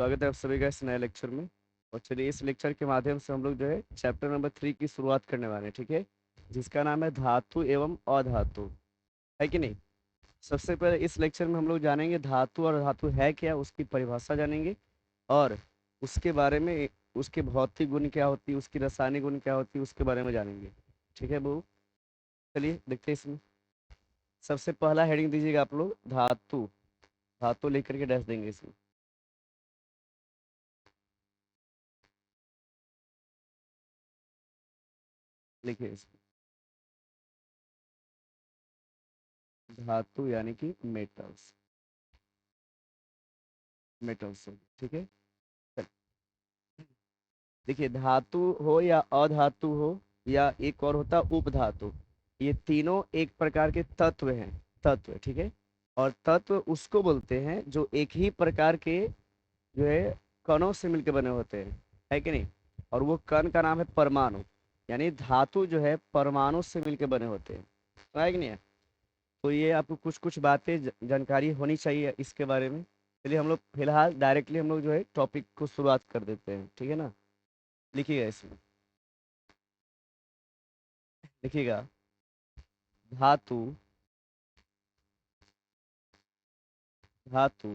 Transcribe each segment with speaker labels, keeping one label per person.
Speaker 1: स्वागत है आप सभी का इस नए लेक्चर में। और चलिए इस लेक्चर के माध्यम से हम लोग जो है चैप्टर नंबर 3 की शुरुआत करने वाले हैं, ठीक है। जिसका नाम है धातु एवं अधातु, है कि नहीं। सबसे पहले इस लेक्चर में हम लोग जानेंगे धातु और धातु है क्या, उसकी परिभाषा जानेंगे। और उसके बारे में उसके भौतिक गुण क्या होती है, उसकी रासायनिक गुण क्या होती है, उसके बारे में जानेंगे। ठीक है बहू, चलिए देखते हैं इसमें। सबसे पहला हेडिंग दीजिएगा आप लोग, धातु। धातु लेकर के डैश देंगे इसमें। लिखिए इसमें धातु यानी कि मेटल्स। मेटल्स, ठीक है। चल, देखिए धातु हो या अधातु हो या एक और होता उपधातु, ये तीनों एक प्रकार के तत्व हैं। तत्व, ठीक है। और तत्व उसको बोलते हैं जो एक ही प्रकार के जो है कणों से मिलकर बने होते हैं, है कि नहीं। और वो कण का नाम है परमाणु। यानी धातु जो है परमाणु से मिलकर बने होते हैं, तो है कि नहीं है। तो ये आपको कुछ कुछ बातें जानकारी होनी चाहिए इसके बारे में। चलिए हम लोग फिलहाल डायरेक्टली हम लोग जो है टॉपिक को शुरुआत कर देते हैं, ठीक है ना। लिखिएगा इसमें, लिखिएगा धातु। धातु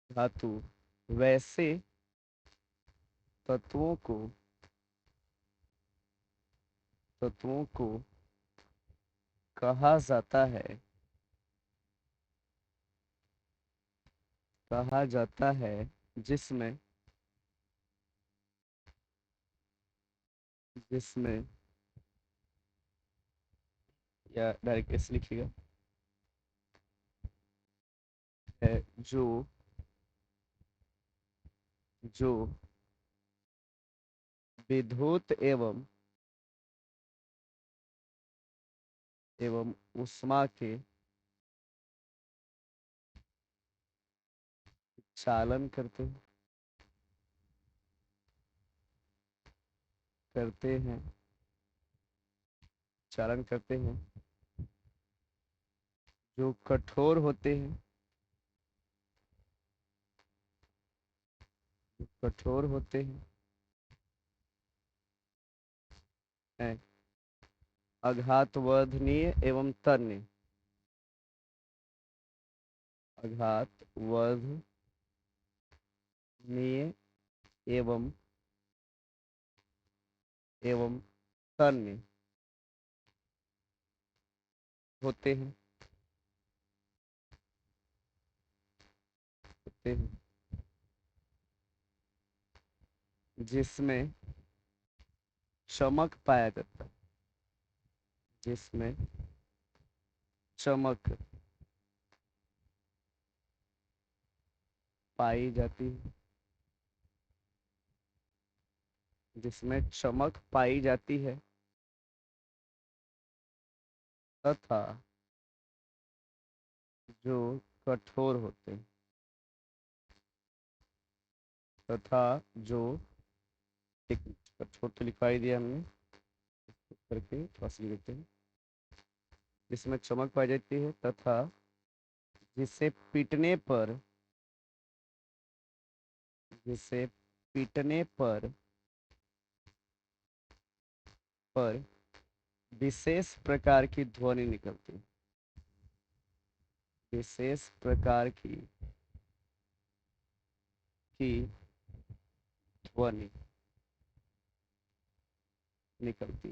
Speaker 1: धातु वैसे तत्वों को तत्वों को कहा जाता है, कहा जाता है जिसमें जिसमें या डायरेक्ट ऐसे लिखिएगा, है जो जो विद्युत एवं ऊष्मा के चालन करते हैं चालन करते हैं, जो कठोर होते हैं, कठोर होते हैं, आघातवर्धनीय एवं तन्य, आघातवर्धनीय एवं एवं तन्य होते हैं होते हैं जिसमें चमक पाया जाता है, जिसमें चमक पाई जाती है, जिसमें चमक पाई जाती है तथा जो कठोर होते हैं, तथा जो एक कठोर तो लिखवाई दिया हमने करके थोड़ा सा लिख देते हैं। जिसमें चमक पाई जाती है तथा जिसे पीटने पर जिसे पीटने पर विशेष प्रकार की ध्वनि निकलती है, विशेष प्रकार की ध्वनि निकलती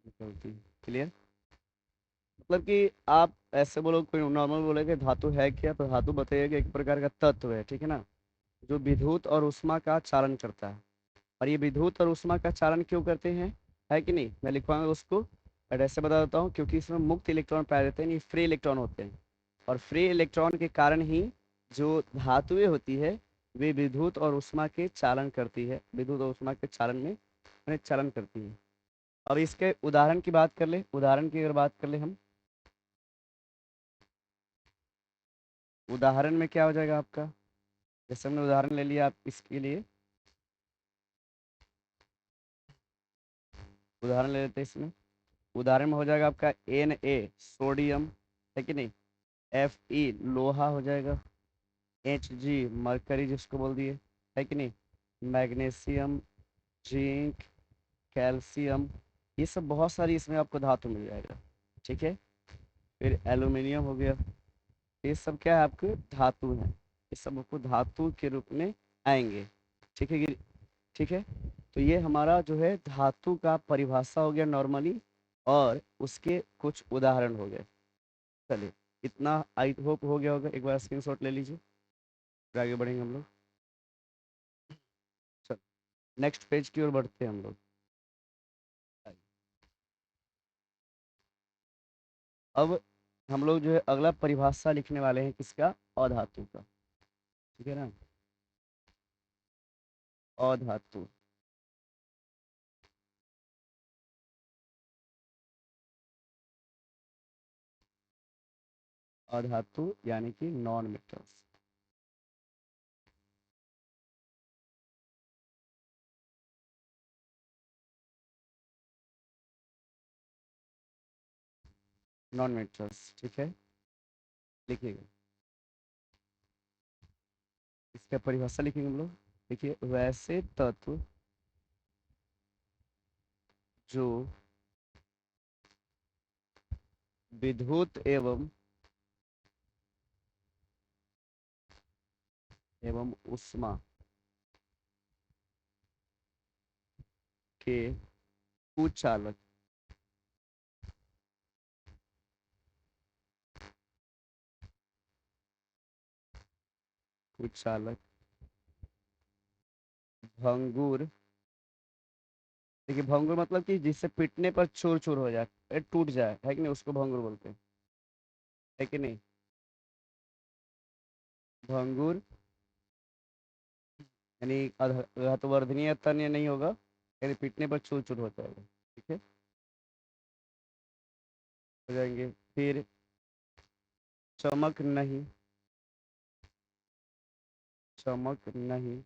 Speaker 1: निकलती क्लियर। मतलब कि आप ऐसे बोलो, कोई नॉर्मल बोले कि धातु है क्या, तो धातु बताइए कि एक प्रकार का तत्व है, ठीक है ना। जो विद्युत और ऊष्मा का चालन करता है। और ये विद्युत और ऊष्मा का चालन क्यों करते हैं, है कि नहीं, मैं लिखवाऊंगा उसको। बट ऐसे बता देता हूँ क्योंकि इसमें मुक्त इलेक्ट्रॉन पाए जाते हैं, ये फ्री इलेक्ट्रॉन होते हैं। और फ्री इलेक्ट्रॉन के कारण ही जो धातुएं होती है वे विद्युत और ऊष्मा के चालन करती है, विद्युत और ऊष्मा के चालन में चालन करती है। अब इसके उदाहरण की बात कर ले, उदाहरण की अगर बात कर ले हम, उदाहरण में क्या हो जाएगा आपका। जैसे हमने उदाहरण ले लिया आप इसके लिए, उदाहरण ले लेते हैं इसमें। उदाहरण में हो जाएगा आपका Na सोडियम, है कि नहीं। Fe लोहा हो जाएगा। Hg मरकरी जिसको बोल दिए, है कि नहीं। मैग्नीशियम, जिंक, कैल्शियम, ये सब बहुत सारी इसमें आपको धातु मिल जाएगा, ठीक है। फिर एल्यूमिनियम हो गया। ये सब क्या है, आपके धातु हैं। ये सब आपको धातु के रूप में आएंगे, ठीक है ठीक है। तो ये हमारा जो है धातु का परिभाषा हो गया नॉर्मली, और उसके कुछ उदाहरण हो गए। चलिए, इतना आई होप हो गया होगा। एक बार स्क्रीनशॉट ले लीजिए, फिर आगे बढ़ेंगे हम लोग। चल, नेक्स्ट पेज की ओर बढ़ते हैं हम लोग। अब हम लोग जो है अगला परिभाषा लिखने वाले हैं, किसका, अधातु का, ठीक है ना। अधातु, अधातु यानी कि नॉन मेटल्स। नॉन मेटल्स, ठीक है, लिखिएगा। इसका परिभाषा लिखेंगे हम लोग। देखिए, वैसे तत्व जो विद्युत एवं ऊष्मा के कुचालक, कुचालक, भंगुर। देखिए, भंगुर मतलब कि जिससे पीटने पर चूर चूर हो जाए, टूट जाए, है कि नहीं, उसको भंगुर बोलते हैं, है कि नहीं। भंगुर यानी घातवर्धनीय तन्य नहीं होगा, यानी पीटने पर चूर चूर हो जाएगा, ठीक है, हो जाएंगे। फिर चमक नहीं, चमक नहीं,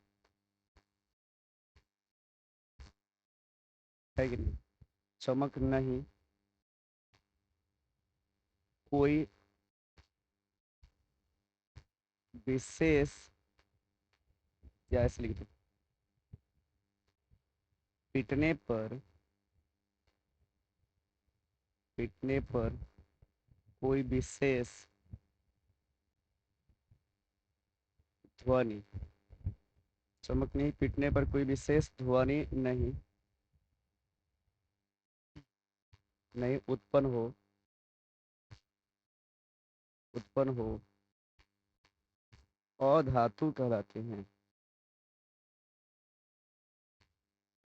Speaker 1: है कि नहीं, चमक नहीं, कोई विशेष, या ऐसे लिख दो, पीटने पर, पीटने पर कोई विशेष ध्वनि, चमक नहीं, पीटने पर कोई विशेष ध्वनि नहीं, नहीं उत्पन्न हो, उत्पन्न हो, अधातु कहलाते हैं,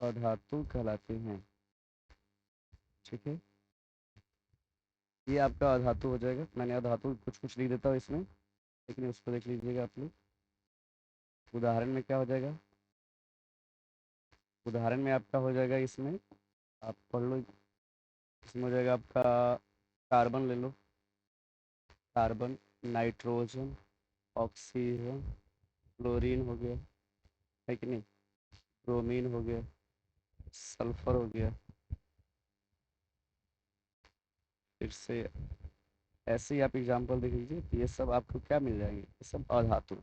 Speaker 1: अधातु कहलाते हैं, ठीक है। ये आपका अधातु हो जाएगा। मैंने अधातु कुछ कुछ लिख देता हूँ इसमें, लेकिन उसको देख लीजिएगा आप लोग। उदाहरण में क्या हो जाएगा, उदाहरण में आपका हो जाएगा इसमें, आप पढ़ लो। इसमें हो जाएगा आपका कार्बन ले लो, कार्बन, नाइट्रोजन, ऑक्सीजन, क्लोरीन हो गया, है कि नहीं, ब्रोमीन हो गया, सल्फर हो गया, फिर से ऐसे ही आप एग्जाम्पल देख लीजिए। तो ये सब आपको क्या मिल जाएंगे, ये सब अधातु,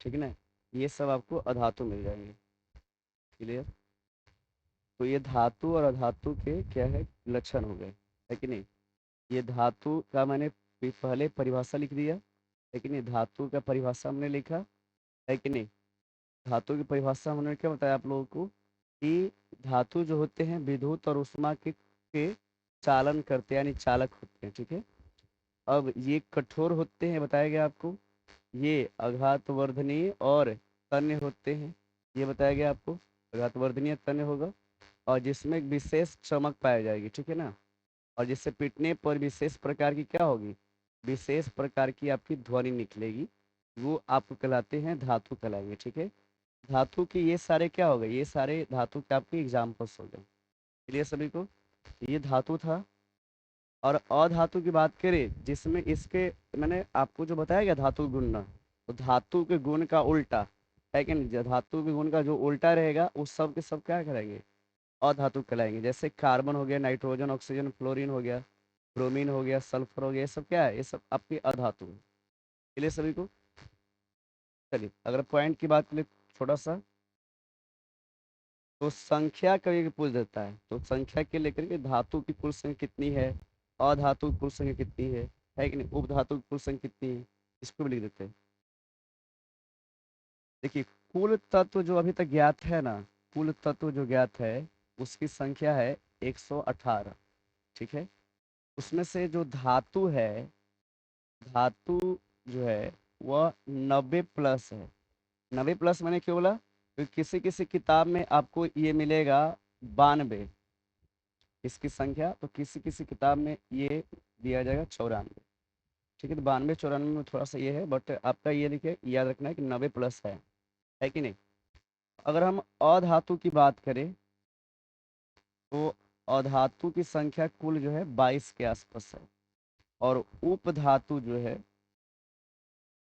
Speaker 1: ठीक है ना। ये सब आपको अधातु मिल जाएंगे, क्लियर। तो ये धातु और अधातु के क्या है, लक्षण हो गए, है कि नहीं। ये धातु का मैंने पहले परिभाषा लिख दिया, है कि नहीं। धातु का परिभाषा हमने लिखा, है कि नहीं। धातु की परिभाषा हमने क्या बताया आप लोगों को, कि धातु जो होते हैं विद्युत और ऊष्मा के चालन करते हैं, यानी चालक होते हैं, ठीक है। अब ये कठोर होते हैं, बताया गया आपको। ये आघातवर्धनीय और तन्य होते हैं, ये बताया गया आपको। आघातवर्धनीय तन्य होगा, और जिसमें एक विशेष चमक पाई जाएगी, ठीक है ना। और जिससे पीटने पर विशेष प्रकार की क्या होगी, विशेष प्रकार की आपकी ध्वनि निकलेगी, वो आपको कहलाते हैं धातु कहलाएंगे, ठीक है। धातु के ये सारे क्या हो गए, ये सारे धातु के आपके एग्जाम्पल्स हो गए, चलिए सभी को। ये धातु था। और अधातु की बात करें, जिसमें इसके मैंने आपको जो बताया गया धातु गुण, तो धातु के गुण का उल्टा, है कि नहीं, जो धातु के गुण का जो उल्टा रहेगा उस सब के सब क्या करेंगे, अधातु कहलाएंगे। जैसे कार्बन हो गया, नाइट्रोजन, ऑक्सीजन, फ्लोरीन हो गया, ब्रोमीन हो गया, सल्फर हो गया, ये सब क्या है, ये सब आपके अधातु है। चलिए सभी को। चलिए अगर पॉइंट की बात करें थोड़ा सा, तो संख्या कभी भी पूछ देता है, तो संख्या के लेकर के धातु की कुल संख्या कितनी है, अधातु की कुल संख्या कितनी है कि नहीं, उपधातु की कुल संख्या कितनी है, इसको भी लिख देते हैं। देखिए, कुल तत्व जो अभी तक ज्ञात है ना, कुल तत्व जो ज्ञात है उसकी संख्या है 118। ठीक है। उसमें से जो धातु है, धातु जो है वह 90 प्लस है। 90 प्लस मैंने क्यों बोला, क्योंकि किसी किसी किताब में आपको ये मिलेगा 92 इसकी संख्या, तो किसी किसी किताब में ये दिया जाएगा 94। ठीक है, तो 92 94 में थोड़ा सा ये है, बट आपका ये देखिए याद रखना है कि 90 प्लस है कि नहीं। अगर हम अधातु की बात करें, तो अधातु की संख्या कुल जो है 22 के आसपास है, और उपधातु जो है,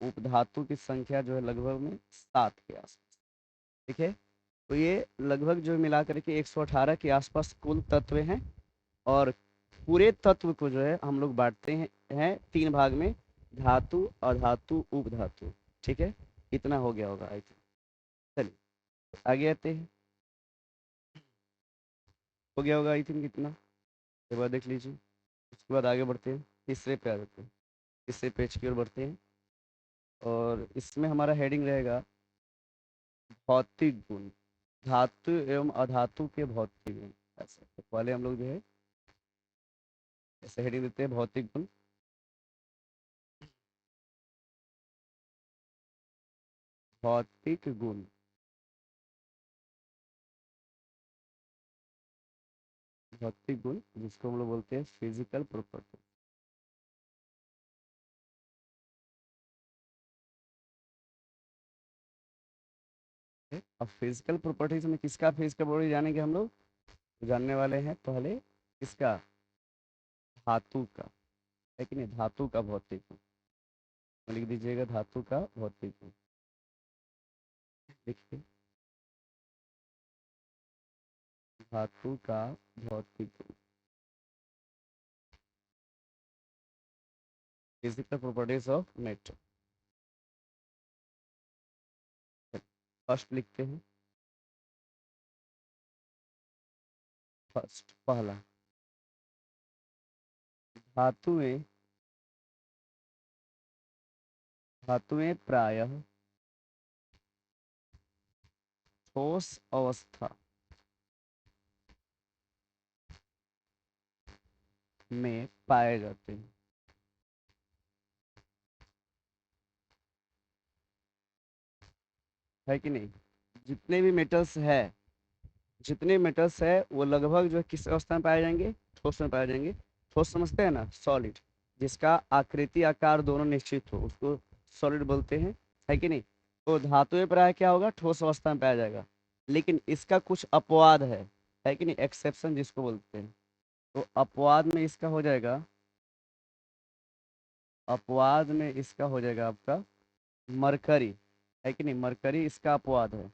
Speaker 1: उपधातु की संख्या जो है लगभग में 7 के आसपास। ठीक है, तो ये लगभग जो मिला करके 118 के आसपास कुल तत्व हैं। और पूरे तत्व को जो है हम लोग बांटते हैं 3 भाग में, धातु, अधातु, उपधातु। ठीक है, इतना हो गया होगा आई थिंक। चलिए आगे आते हैं। हो गया होगा आई थिंक इतना, एक बार देख लीजिए। उसके बाद आगे बढ़ते हैं, तीसरे पे आ जाते हैं, तीसरे पेज की ओर बढ़ते हैं। और इसमें हमारा हेडिंग रहेगा भौतिक गुण, धातु एवं अधातु के भौतिक गुण। ऐसा तो पहले हम लोग जो है ऐसे हेडिंग देते हैं, भौतिक गुण। भौतिक गुण, भौतिक गुण जिसको हम लोग बोलते हैं फिजिकल प्रॉपर्टी। अब फिजिकल प्रॉपर्टीज में किसका फिजिकल प्रॉपर्टी जानेंगे हम लोग, तो जानने वाले हैं पहले किसका, धातु का, है कि नहीं, धातु का भौतिक गुण। तो लिख दीजिएगा धातु का भौतिक गुण। देखिए, धातु का भौतिक गुण, physical properties of metal. First लिखते हैं, फर्स्ट पहला, धातुएं, धातुएं प्रायः ठोस अवस्था में पाए जाते हैं। है कि नहीं, जितने भी मेटल्स है, जितने मेटल्स है वो लगभग जो है किस अवस्था में पाए जाएंगे, ठोस में पाए जाएंगे। ठोस समझते हैं ना, सॉलिड, जिसका आकृति आकार दोनों निश्चित हो उसको सॉलिड बोलते हैं। है कि नहीं, तो धातुएं प्राय क्या होगा, ठोस अवस्था में पाया जाएगा। लेकिन इसका कुछ अपवाद है कि नहीं, एक्सेप्शन जिसको बोलते हैं। तो अपवाद में इसका हो जाएगा, अपवाद में इसका हो जाएगा आपका मरकरी। है कि नहीं, मरकरी इसका अपवाद है,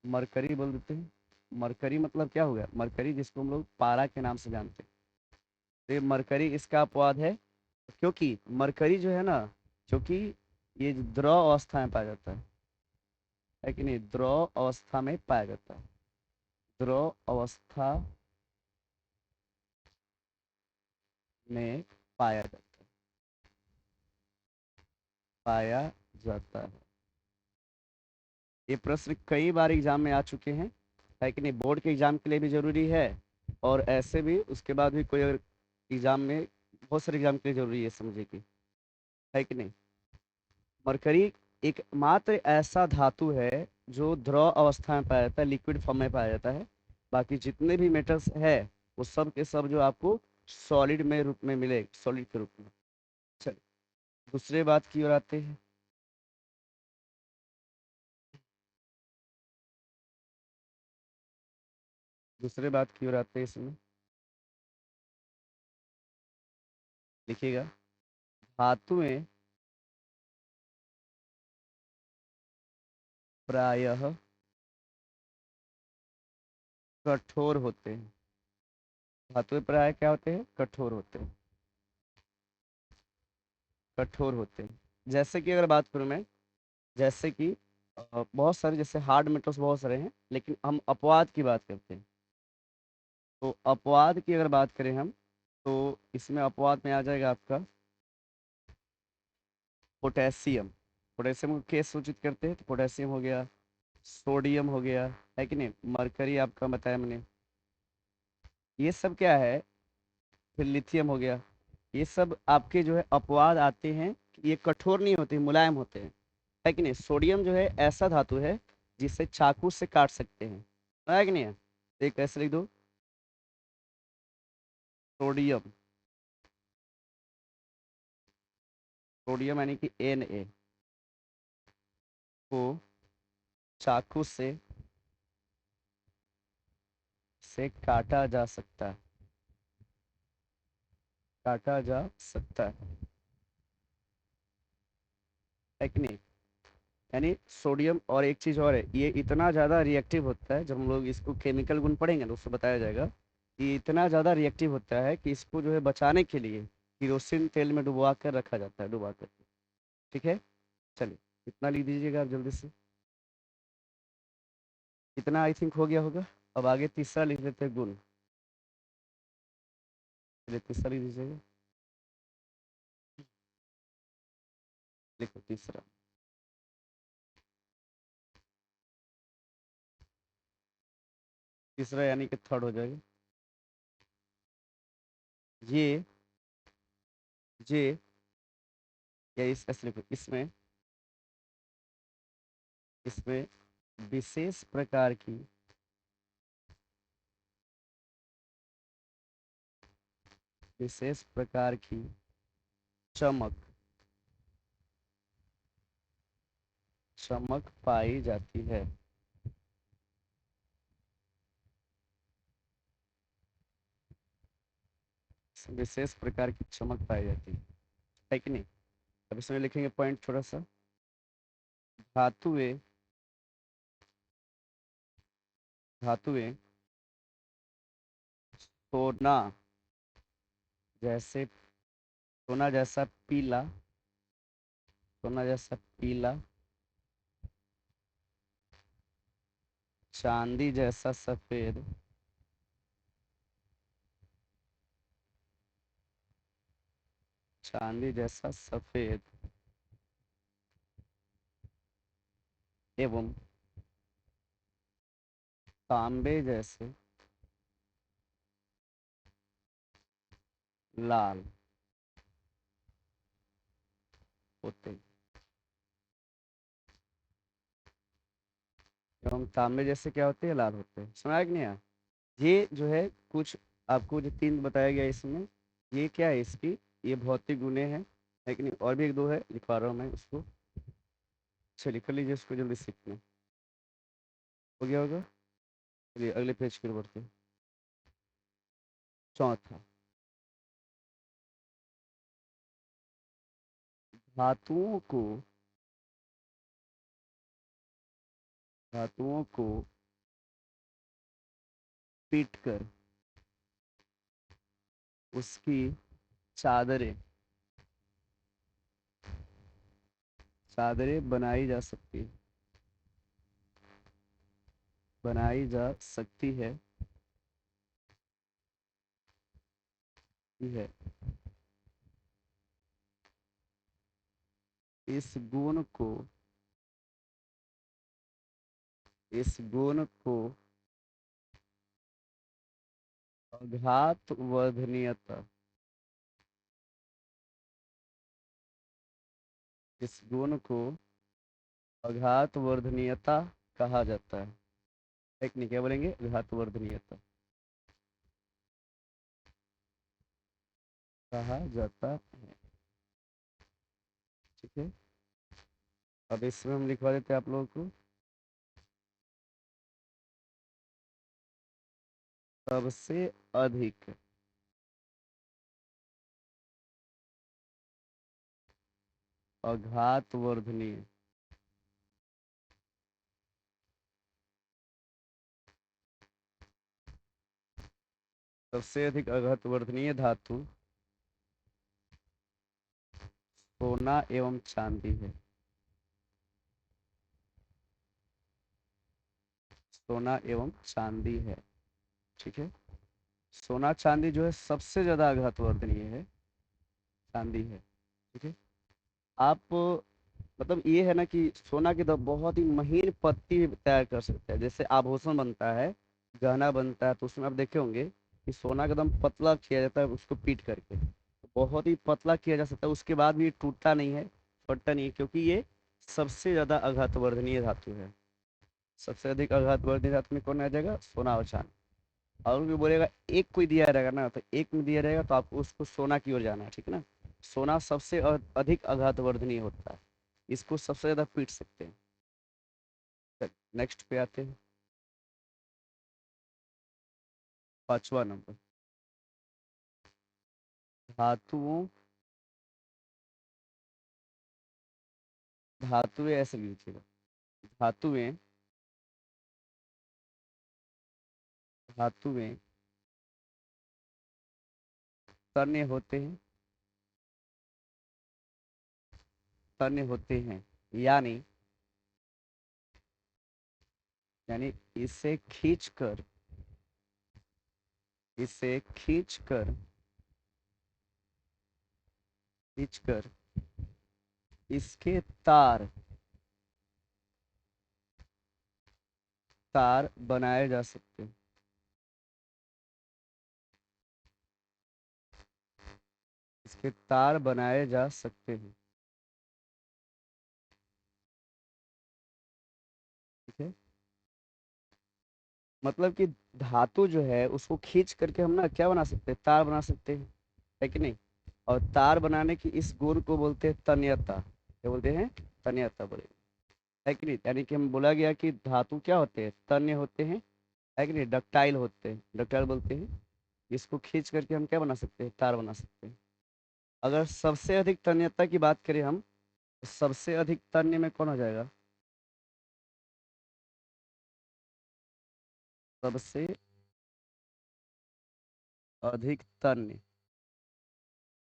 Speaker 1: मरकरी बोल देते हैं। मरकरी मतलब क्या हो गया, मरकरी जिसको हम लोग पारा के नाम से जानते हैं, तो ये मरकरी इसका अपवाद है। क्योंकि मरकरी जो है ना, क्योंकि ये जो द्रव अवस्था में पाया जाता है कि नहीं, द्रव अवस्था में पाया जाता है, द्रव अवस्था में पाया जाता है, पाया जाता है। ये प्रश्न कई बार एग्जाम में आ चुके हैं, है कि नहीं, बोर्ड के एग्जाम के लिए भी जरूरी है, और ऐसे भी उसके बाद भी कोई अगर एग्जाम में, बहुत सारे एग्जाम के लिए जरूरी है समझिए कि, है कि नहीं। मरकरी एकमात्र ऐसा धातु है जो द्रव अवस्था में पाया जाता है, लिक्विड फॉर्म में पाया जाता है। बाकी जितने भी मेटल्स है वो सब के सब जो आपको सॉलिड में रूप में मिले, सॉलिड के रूप में। चलिए दूसरे बात की ओर आते हैं। दूसरे बात की ओर आते हैं इसमें, लिखिएगा, धातुएं प्रायः कठोर होते हैं। धातुएं प्राय क्या होते हैं? कठोर होते हैं। कठोर होते हैं। जैसे कि अगर बात करूं मैं, जैसे कि बहुत सारे जैसे हार्ड मेटल्स बहुत सारे हैं, लेकिन हम अपवाद की बात करते हैं। तो अपवाद की अगर बात करें हम, तो इसमें अपवाद में आ जाएगा आपका पोटेशियम। पोटेशियम को कैसे सूचित करते हैं? तो पोटेशियम हो गया, सोडियम हो गया, है कि नहीं, मरकरी आपका बताया मैंने, ये सब क्या है, फिर लिथियम हो गया। ये सब आपके जो है अपवाद आते हैं कि ये कठोर नहीं होते, मुलायम होते हैं, है कि नहीं। सोडियम जो है ऐसा धातु है जिसे चाकू से काट सकते हैं, है कि नहीं है? तो ये कैसे लिख दो? सोडियम, सोडियम यानी कि Na को चाकू से काटा जा सकता है, काटा जा सकता है कि नहीं। यानी सोडियम, और एक चीज और है, ये इतना ज्यादा रिएक्टिव होता है, जब हम लोग इसको केमिकल गुण पढ़ेंगे ना उससे बताया जाएगा कि इतना ज्यादा रिएक्टिव होता है कि इसको जो है बचाने के लिए किरोसिन तेल में डुबा कर रखा जाता है, डुबा कर। ठीक है, चलिए इतना लिख दीजिएगा आप जल्दी से। इतना आई थिंक हो गया होगा। अब आगे तीसरा लिख लेते हैं, गुण। चलिए तीसरा लिख दीजिएगा। लिखो तीसरा। तीसरा यानी कि थर्ड हो जाएगा। ये जे, या इस ऐसे लिखो, इसमें इसमें विशेष प्रकार की, विशेष प्रकार की चमक, चमक पाई जाती है। विशेष प्रकार की चमक पाई जाती है कि नहीं। अब इसमें लिखेंगे पॉइंट थोड़ा सा। धातुएं, धातुएं सोना जैसे, सोना जैसा पीला, सोना जैसा पीला, चांदी जैसा सफेद, चांदी जैसा सफेद, एवं तांबे जैसे लाल होते हैं। एवं तांबे जैसे क्या होते हैं? लाल होते हैं। समझ कि नहीं आया? ये जो है कुछ आपको जो तीन बताया गया इसमें, ये क्या है इसकी, ये भौतिक गुणे हैं, है कि नहीं। और भी एक दो है, लिखवा रहा हूँ मैं उसको। चलिए कर लीजिए उसको जल्दी सीखना। हो गया होगा। चलिए अगले पेज की ओर बढ़ते हैं। चौथा, धातुओं को, धातुओं को पीट कर उसकी चादरें, चादरें बनाई जा सकती है, बनाई जा सकती है। इस गुण को, इस गुण को अघात वर्धनीयता, इस गुण को अघात वर्धनीयता कहा जाता है। एक नहीं, क्या बोलेंगे? अघात वर्धनीयता कहा जाता है। ठीक है, अब इसमें हम लिखवा देते हैं आप लोगों को, सबसे अधिक अघात वर्धनीय, सबसे अधिक अघतवर्धनीय धातु सोना एवं चांदी है। सोना एवं चांदी है। ठीक है। सोना चांदी जो है सबसे ज्यादा अघातवर्धनीय है, चांदी है। ठीक है। आप मतलब ये है ना कि सोना की तो बहुत ही महीन पत्ती भी तैयार कर सकते हैं, जैसे आभूषण बनता है, गहना बनता है, तो उसमें आप देखे होंगे कि सोना का एकदम पतला किया जाता है उसको पीट करके, बहुत ही पतला किया जा सकता है, उसके बाद भी ये टूटता नहीं है, फटता नहीं है, क्योंकि ये सबसे ज्यादा आघातवर्धनीय धातु है। सबसे अधिक आघातवर्धनीय धातु में कौन आ जाएगा? सोना और चांदी। और भी बोलेगा एक कोई दिया रहेगा ना, तो एक में दिया रहेगा तो आपको उसको सोना की ओर जाना है, ठीक है ना। सोना सबसे अधिक आघातवर्धनीय होता है, इसको सबसे ज्यादा पीट सकते हैं। नेक्स्ट पे आते हैं। 5वां नंबर। धातुओं, धातुएं ऐसे लिखिएगा। धातुएं, धातुएं तन्य होते हैं, तन्य होते हैं, यानी यानी इसे खींचकर, इसे खींचकर, खींचकर इसके तार, तार बनाए जा सकते हैं। इसके तार बनाए जा सकते हैं। ठीक है। मतलब कि धातु जो है उसको खींच करके हम ना क्या बना सकते हैं? तार बना सकते हैं, है कि नहीं। और तार बनाने की इस गुण को बोलते हैं तन्यता। क्या बोलते हैं? तन्यता बोले, है कि नहीं। यानी कि हम बोला गया कि धातु क्या होते हैं? तन्य होते हैं, है कि नहीं। डक्टाइल होते हैं, डक्टाइल बोलते हैं। इसको खींच करके हम क्या बना सकते हैं? तार बना सकते हैं। अगर सबसे अधिक तन्यता की बात करें हम, तो सबसे अधिक तन्य में कौन हो जाएगा? सबसे अधिक तन्य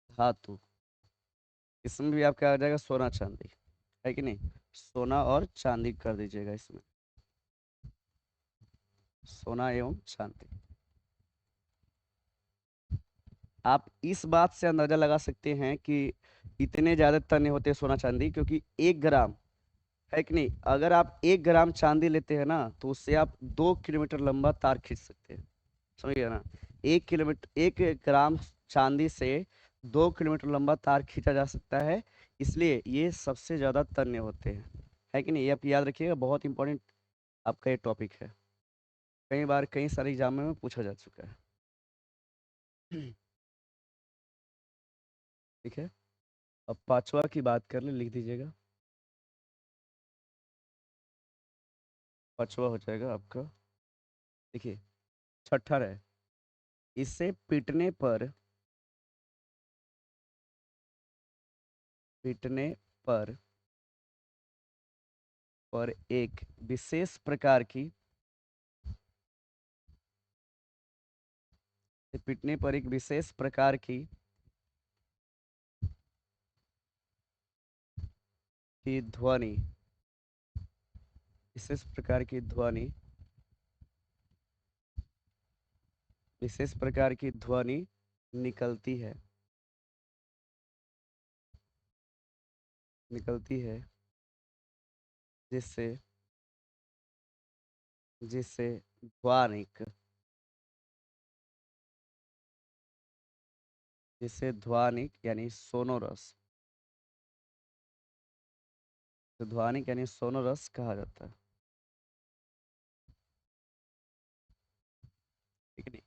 Speaker 1: धातु, इसमें भी आपका आ जाएगा सोना चांदी, है कि नहीं। सोना और चांदी कर दीजिएगा इसमें, सोना एवं चांदी। आप इस बात से अंदाजा लगा सकते हैं कि इतने ज्यादा तने होते हैं सोना चांदी, क्योंकि 1 ग्राम, है कि नहीं, अगर आप 1 ग्राम चांदी लेते हैं ना, तो उससे आप 2 किलोमीटर लंबा तार खींच सकते हैं। समझ गया ना। 1 किलोमीटर, 1 ग्राम चांदी से 2 किलोमीटर लंबा तार खींचा जा सकता है। इसलिए ये सबसे ज्यादा तन्य होते हैं, है कि नहीं। ये आप याद रखिएगा, बहुत इंपॉर्टेंट आपका ये टॉपिक है, कई बार कई सारे एग्जाम में पूछा जा चुका है। ठीक है। अब 5वां की बात कर ले, लिख दीजिएगा। 5वां हो जाएगा आपका। देखिए, छठा है, इसे पीटने पर, पीटने पर एक विशेष प्रकार की, पीटने पर एक विशेष प्रकार की ध्वनि, विशेष प्रकार की ध्वनि, विशेष प्रकार की ध्वनि निकलती है, निकलती है, जिससे, जिससे ध्वनिक, जिससे ध्वनिक यानी सोनोरस, तो ध्वनिक यानी सोनोरस कहा जाता है। ठीक है नहीं?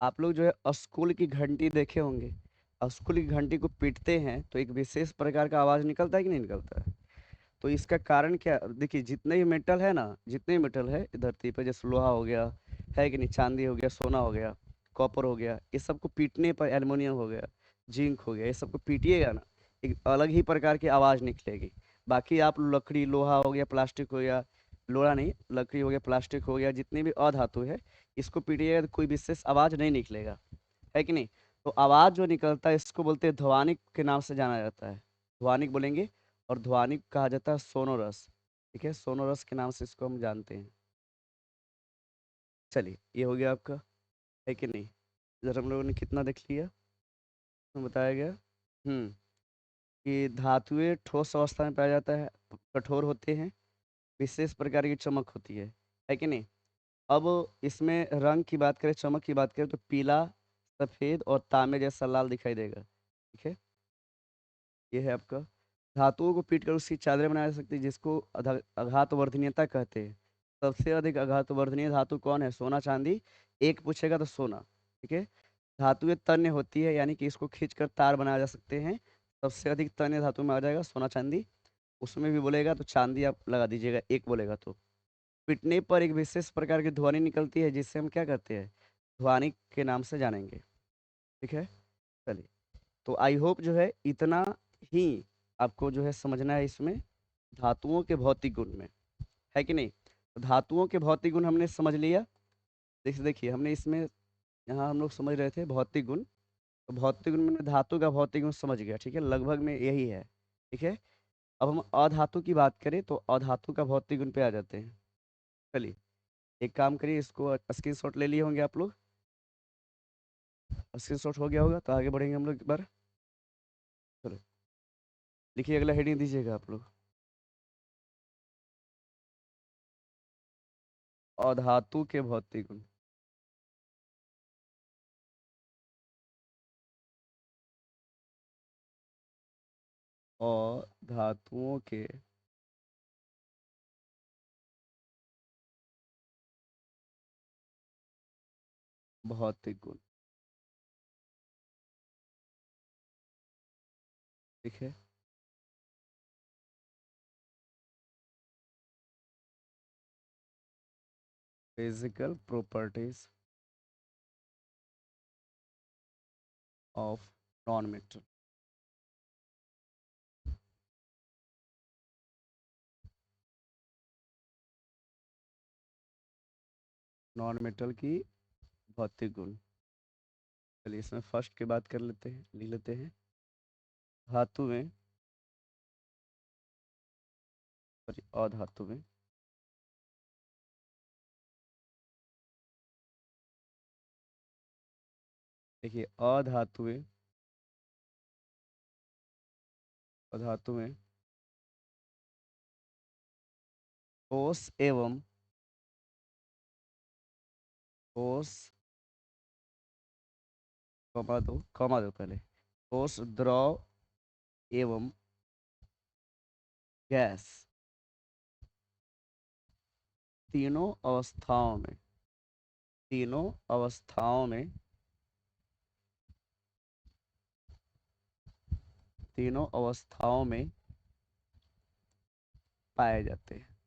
Speaker 1: आप लोग जो है स्कूल की घंटी देखे होंगे, स्कूल की घंटी को पीटते हैं तो एक विशेष प्रकार का आवाज निकलता है कि नहीं निकलता है। तो इसका कारण क्या? देखिए, जितने भी मेटल है ना, जितने भी मेटल है इस धरती पर, जैसे लोहा हो गया, है कि नहीं, चांदी हो गया, सोना हो गया, कॉपर हो गया, ये सबको पीटने पर, एल्युमिनियम हो गया, जिंक हो गया, ये सबको पीटिएगा ना, एक अलग ही प्रकार की आवाज निकलेगी। बाकी आप लकड़ी, लोहा हो गया, प्लास्टिक हो गया, लोहा नहीं, लकड़ी हो गया, प्लास्टिक हो गया, जितनी भी अधातु है, इसको पीटिएगा तो कोई विशेष आवाज नहीं निकलेगा, है कि नहीं। तो आवाज जो निकलता है इसको बोलते हैं ध्वनिक के नाम से जाना जाता है। ध्वनिक बोलेंगे। और ध्वनिक कहा जाता है सोनोरस। ठीक है, सोनोरस के नाम से इसको हम जानते हैं। चलिए, ये हो गया आपका, है कि नहीं। इधर हम लोगों ने कितना देख लिया, इसमें बताया गया। कि धातुएं ठोस अवस्था में पाया जाता है, कठोर होते हैं, विशेष प्रकार की चमक होती है कि नहीं। अब इसमें रंग की बात करें, चमक की बात करें, तो पीला, सफेद और तांबे जैसा लाल दिखाई देगा। ठीक है, ये है आपका। धातुओं को पीट कर उसकी चादरें बनाई जा सकती है, जिसको आघात वर्धनीयता कहते हैं। सबसे अधिक आघात वर्धनीय धातु कौन है? सोना चांदी। एक पूछेगा तो सोना। ठीक है। धातुएं तन्य होती है, यानी कि इसको खींचकर तार बनाए जा सकते हैं। सबसे अधिक तन्य धातु में आ जाएगा सोना चांदी। उसमें भी बोलेगा तो चांदी आप लगा दीजिएगा, एक बोलेगा तो। पिटने पर एक विशेष प्रकार की ध्वनि निकलती है, जिससे हम क्या कहते हैं? ध्वनि के नाम से जानेंगे। ठीक है। चलिए, तो आई होप जो है इतना ही आपको जो है समझना है इसमें, धातुओं के भौतिक गुण में, है कि नहीं। तो धातुओं के भौतिक गुण हमने समझ लिया। देखिए हमने इसमें, यहाँ हम लोग समझ रहे थे भौतिक गुण। तो भौतिक गुण में धातु का भौतिक गुण समझ गया, ठीक है, लगभग में यही है। ठीक है। अब हम अधातु की बात करें तो अधातु का भौतिक गुण पे आ जाते हैं। चलिए, एक काम करिए, इसको स्क्रीनशॉट ले लिए होंगे आप लोग। स्क्रीनशॉट हो गया होगा तो आगे बढ़ेंगे हम लोग एक बार। चलो, लिखिए, अगला हेडिंग दीजिएगा आप लोग। अधातु के भौतिक गुण। और धातुओं के भौतिक गुण। ठीक है। Physical properties of non metal. Non metal की भौतिक गुण। चलिए, इसमें फर्स्ट की बात कर लेते हैं, लिख लेते हैं। धातु में, सॉरी, अधातु में देखिए, अधातु में ठोस एवं ठोस, कमा दो पहले, ठोस, द्रव एवं गैस, तीनों अवस्थाओं में, तीनों अवस्थाओं में, तीनों अवस्थाओं में पाए जाते हैं,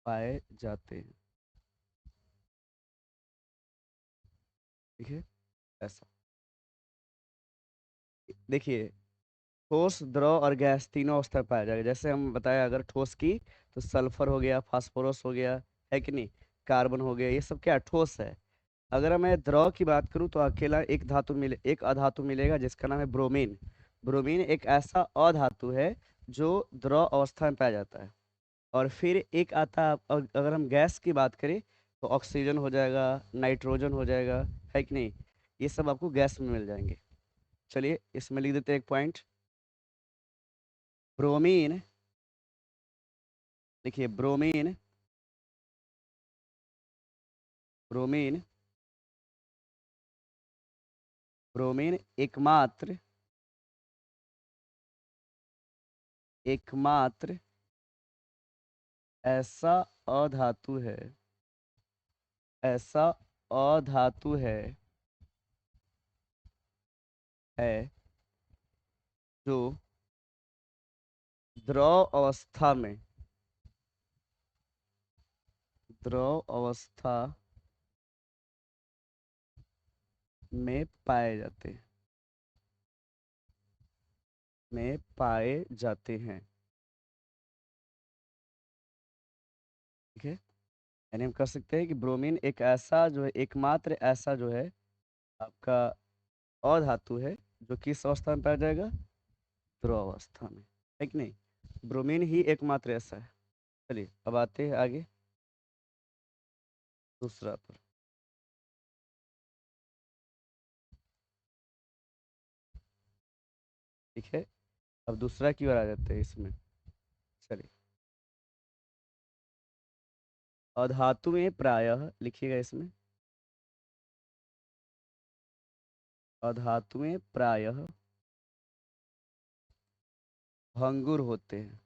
Speaker 1: पाए जाते हैं। ठीक है, ऐसा। देखिए, ठोस, द्रव और गैस तीनों अवस्था में पाया जाएगा। जैसे हम बताया, अगर ठोस की तो सल्फर हो गया, फास्फोरस हो गया, है कि नहीं, कार्बन हो गया, ये सब क्या ठोस है। अगर मैं द्रव की बात करूं तो अकेला एक अधातु मिलेगा जिसका नाम है ब्रोमीन। ब्रोमीन एक ऐसा अधातु है जो द्रव अवस्था में पाया जाता है। और फिर एक आता है, अगर हम गैस की बात करें तो ऑक्सीजन हो जाएगा, नाइट्रोजन हो जाएगा, है कि नहीं। ये सब आपको गैस में मिल जाएंगे। चलिए, इसमें लिख देते हैं एक पॉइंट। ब्रोमीन, देखिए ब्रोमीन, ब्रोमीन, ब्रोमीन एकमात्र, एकमात्र ऐसा अधातु है, ऐसा अधातु है जो द्रव अवस्था में, द्रव अवस्था में पाए जाते हैं, में पाए जाते हैं। यानी हम कह सकते हैं कि ब्रोमीन एक ऐसा जो है, एकमात्र ऐसा जो है आपका अधातु है जो किस अवस्था में पाया जाएगा, द्रव अवस्था में, है कि नहीं। ब्रोमीन ही एकमात्र ऐसा है। चलिए अब आते हैं आगे दूसरा पर। ठीक है, अब दूसरा की ओर आ जाते हैं इसमें। चलिए, अधातु में प्रायः लिखिएगा इसमें, अधातु में प्रायः भंगुर होते हैं,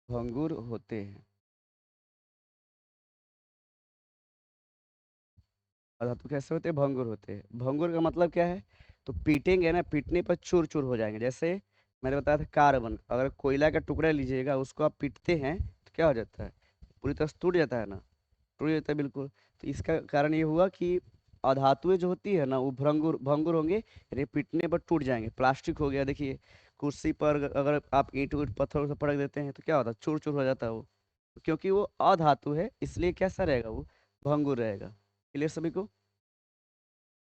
Speaker 1: भंगुर होते हैं। अधातु कैसे होते हैं, भंगुर होते हैं। भंगुर का मतलब क्या है, तो पीटेंगे ना, पीटने पर चूर चूर हो जाएंगे। जैसे मैंने बताया था कार्बन, अगर कोयला का टुकड़ा लीजिएगा, उसको आप पीटते हैं तो क्या हो जाता है, पूरी तरह से टूट जाता है ना, टूट जाता है बिल्कुल। तो इसका कारण ये हुआ कि अधातुएं जो होती है ना, वो भंगुर भंगुर होंगे, यानी पीटने पर टूट जाएंगे। प्लास्टिक हो गया, देखिए कुर्सी पर अगर आप ईंट उट पत्थर से पटक देते हैं तो क्या होता है, चूर चूर हो जाता है वो, क्योंकि वो अधातु है, इसलिए कैसा रहेगा वो, भंगुर रहेगा। क्लियर सभी को।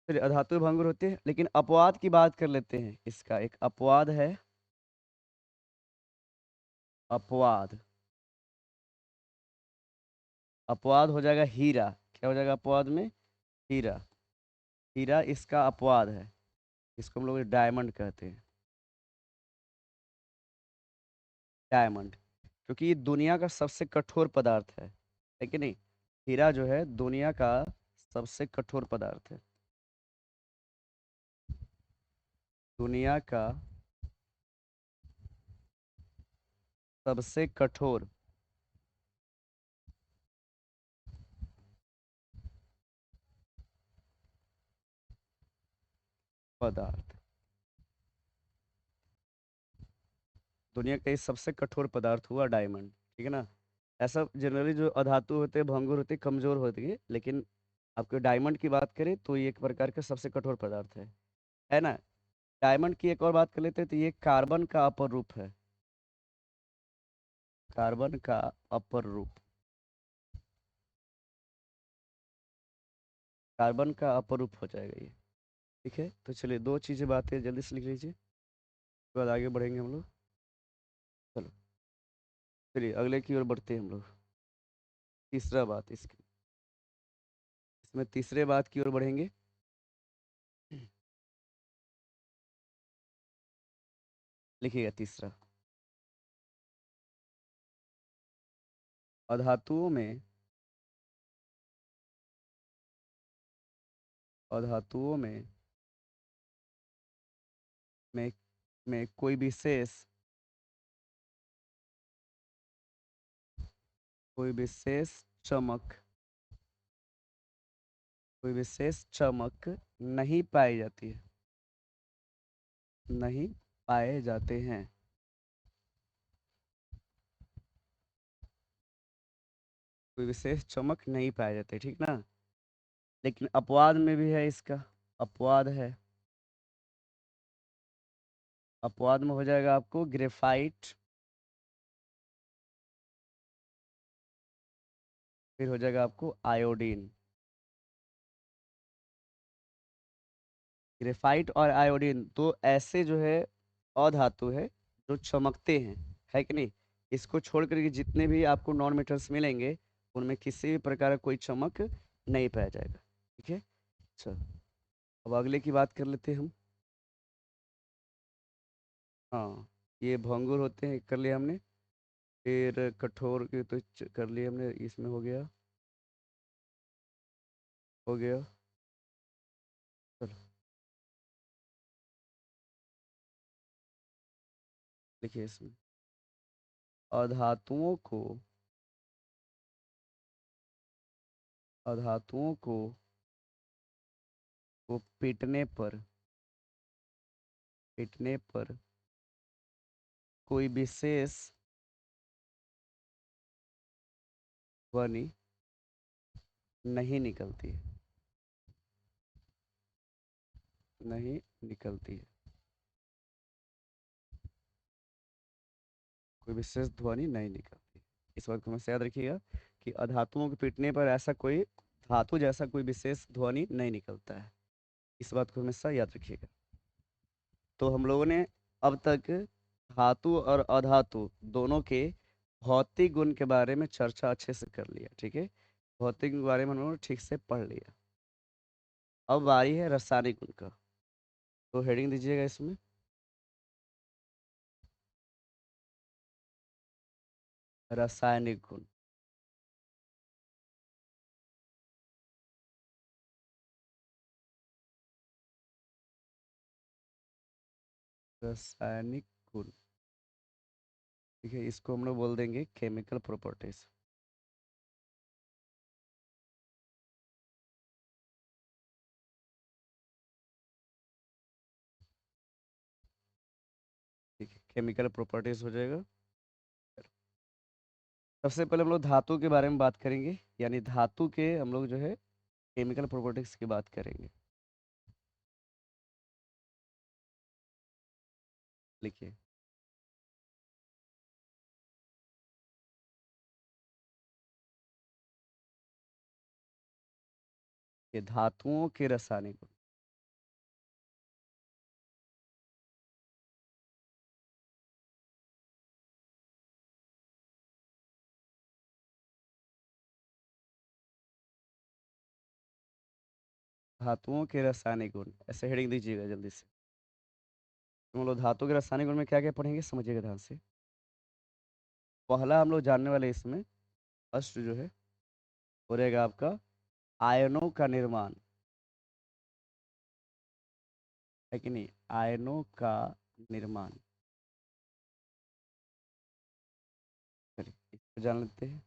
Speaker 1: चलिए, अधातु भंगुर होते हैं, लेकिन अपवाद की बात कर लेते हैं। इसका एक अपवाद है, अपवाद। अपवाद हो जाएगा हीरा। क्या हो जाएगा अपवाद में, हीरा। हीरा इसका अपवाद है, इसको हम लोग डायमंड कहते हैं, डायमंड। क्योंकि ये दुनिया का सबसे कठोर पदार्थ है कि नहीं। हीरा जो है दुनिया का सबसे कठोर पदार्थ है, दुनिया का सबसे कठोर पदार्थ, दुनिया का ये सबसे कठोर पदार्थ हुआ डायमंड। ठीक है ना। ऐसा जनरली जो अधातु होते हैं, भंगुर होते हैं, कमजोर होते हैं, लेकिन आपके डायमंड की बात करें तो ये एक प्रकार का सबसे कठोर पदार्थ है ना। डायमंड की एक और बात कर लेते हैं, तो ये कार्बन का अपर रूप है, कार्बन का अपर रूप, कार्बन का अपर रूप हो जाएगा ये। ठीक है, तो चलिए दो चीजें बातें जल्दी से लिख लीजिए, उसके बाद आगे बढ़ेंगे हम लोग। चलो, चलिए अगले की ओर बढ़ते हैं हम लोग। तीसरा बात इसकी, इसमें तीसरे बात की ओर बढ़ेंगे। लिखिएगा तीसरा, अधातुओं में, अधातुओं में में कोई विशेष चमक, कोई विशेष चमक नहीं पाई जाती है, नहीं पाए जाते हैं। कोई विशेष चमक नहीं पाए जाते, ठीक ना। लेकिन अपवाद में भी है इसका, अपवाद है। अपवाद में हो जाएगा आपको ग्रेफाइट, फिर हो जाएगा आपको आयोडीन। ग्रेफाइट और आयोडीन तो ऐसे जो है अधातु है जो चमकते हैं, है कि नहीं। इसको छोड़ करके जितने भी आपको नॉन मेटल्स मिलेंगे, उनमें किसी भी प्रकार का कोई चमक नहीं पाया जाएगा। ठीक है, चलो अब अगले की बात कर लेते हैं हम। हाँ, ये भंगुर होते हैं, कर लिया हमने। फिर कठोर के तो कर लिए हमने, इसमें हो गया, हो गया। चलो देखिए इसमें, अधातुओं को, अधातुओं को पीटने पर, पीटने पर कोई विशेष ध्वनि नहीं निकलती है, नहीं निकलती है, कोई विशेष ध्वनि नहीं निकलती। इस बात को हमेशा याद रखिएगा। कि अधातुओं के पीटने पर ऐसा कोई धातु जैसा कोई विशेष ध्वनि नहीं निकलता है। इस बात को हमेशा याद रखिएगा। तो हम लोगों ने अब तक धातु और अधातु दोनों के भौतिक गुण के बारे में चर्चा अच्छे से कर लिया, ठीक है। भौतिक गुण के बारे में हम लोगों ने ठीक से पढ़ लिया। अब बारी है रासायनिक गुण का। तो हेडिंग दीजिएगा इसमें, रासायनिक गुण। रासायनिक गुण, ठीक है, इसको हम लोग बोल देंगे केमिकल प्रॉपर्टीज। ठीक है, केमिकल प्रॉपर्टीज हो जाएगा। सबसे पहले हम लोग धातु के बारे में बात करेंगे, यानी धातु के हम लोग जो है केमिकल प्रॉपर्टीज की बात करेंगे। लिखिए, ये धातुओं के रासायनिक गुण। धातुओं के रासायनिक गुण, ऐसे हेडिंग दीजिएगा जल्दी से। हम लोग धातु के रासायनिक गुण में क्या क्या पढ़ेंगे, समझिएगा ध्यान से। पहला हम लोग जानने वाले इसमें फर्स्ट जो है हो रहेगा आपका आयनों का निर्माण, है कि नहीं, आयनों का निर्माण। चलिए इसको जान लेते हैं।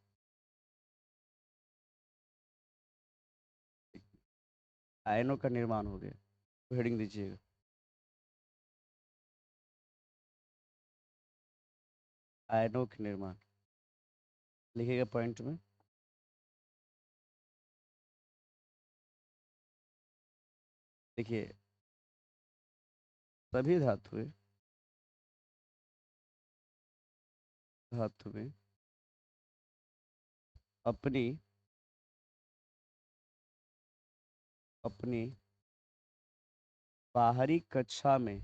Speaker 1: आयनों का निर्माण हो गया, तो हेडिंग दीजिएगा आयनों के निर्माण। लिखिएगा पॉइंट में। देखिए, सभी धातु में अपनी अपनी बाहरी कक्षा में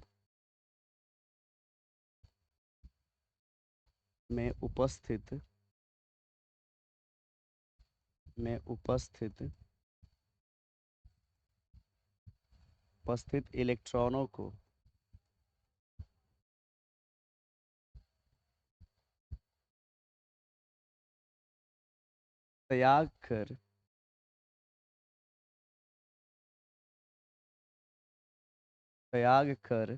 Speaker 1: उपस्थित में उपस्थित उपस्थित इलेक्ट्रॉनों को त्याग कर त्याग कर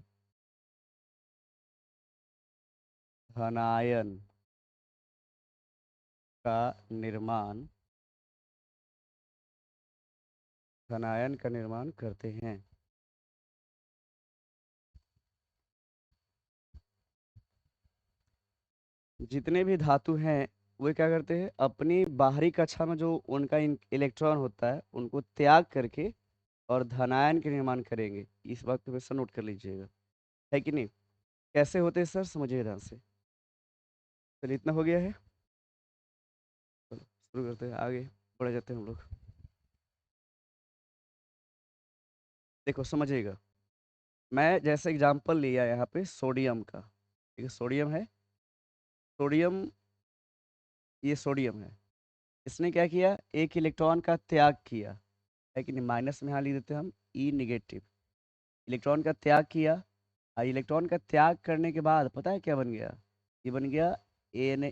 Speaker 1: धनायन का निर्माण धनायन का निर्माण करते हैं। जितने भी धातु हैं वे क्या करते हैं, अपनी बाहरी कक्षा में जो उनका इलेक्ट्रॉन होता है उनको त्याग करके और धनायन के निर्माण करेंगे। इस बात को हमेशा नोट कर लीजिएगा, है कि नहीं। कैसे होते हैं सर, समझिए ध्यान से। चलिए इतना हो गया है, चलो शुरू करते हैं, आगे बढ़ जाते हैं हम लोग। देखो समझिएगा, मैं जैसे एग्जांपल लिया यहाँ पे सोडियम का, ठीक है, सोडियम है, सोडियम, ये सोडियम है। इसने क्या किया, एक इलेक्ट्रॉन का त्याग किया, है कि नहीं, माइनस में यहाँ लिख देते हैं हम ई निगेटिव। इलेक्ट्रॉन का त्याग किया, और इलेक्ट्रॉन का त्याग करने के बाद पता है क्या बन गया, ये बन गया Na